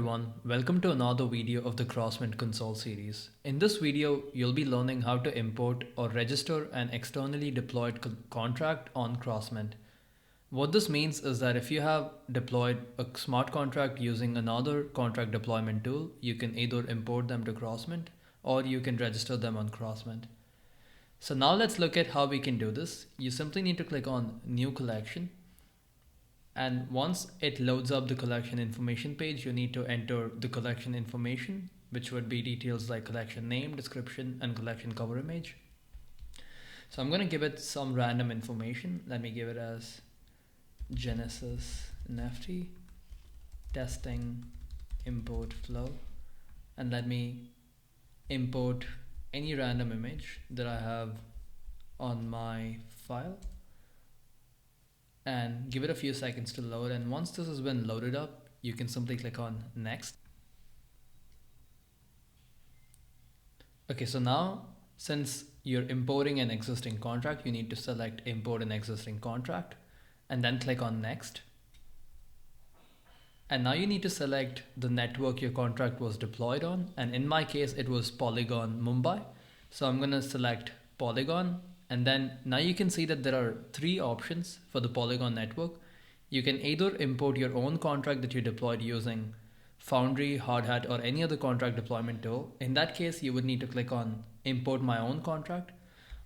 everyone, welcome to another video of the Crossmint console series. In this video, you'll be learning how to import or register an externally deployed contract on Crossmint. What this means is that if you have deployed a smart contract using another contract deployment tool, you can either import them to Crossmint or you can register them on Crossmint. So now let's look at how we can do this. You simply need to click on New Collection. And once it loads up the collection information page, you need to enter the collection information, which would be details like collection name, description, and collection cover image. So I'm going to give it some random information. Let me give it as Genesis NFT testing import flow. And let me import any random image that I have on my file. And give it a few seconds to load, and once this has been loaded up, you can simply click on next. Okay, so now since you're importing an existing contract, you need to select import an existing contract and then click on next. And now you need to select the network your contract was deployed on, and in my case it was Polygon Mumbai, so I'm going to select Polygon. And then now you can see that there are three options for the Polygon network. You can either import your own contract that you deployed using Foundry, Hardhat, or any other contract deployment tool. In that case, you would need to click on import my own contract,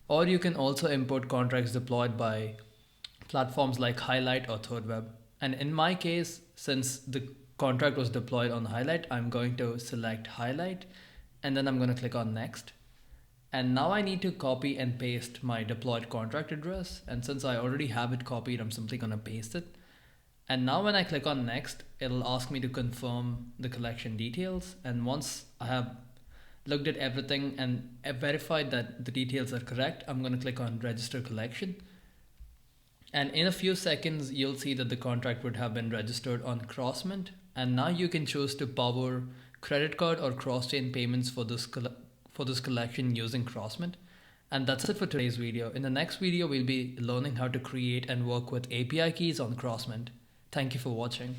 or you can also import contracts deployed by platforms like Highlight or thirdweb. And in my case, since the contract was deployed on Highlight, I'm going to select Highlight, and then I'm going to click on next. And now I need to copy and paste my deployed contract address. And since I already have it copied, I'm simply going to paste it. And now when I click on next, it'll ask me to confirm the collection details. And once I have looked at everything and verified that the details are correct, I'm going to click on register collection. And in a few seconds, you'll see that the contract would have been registered on Crossmint. And now you can choose to power credit card or cross-chain payments for this collection using Crossmint. And that's it for today's video. In the next video, we'll be learning how to create and work with API keys on Crossmint. Thank you for watching.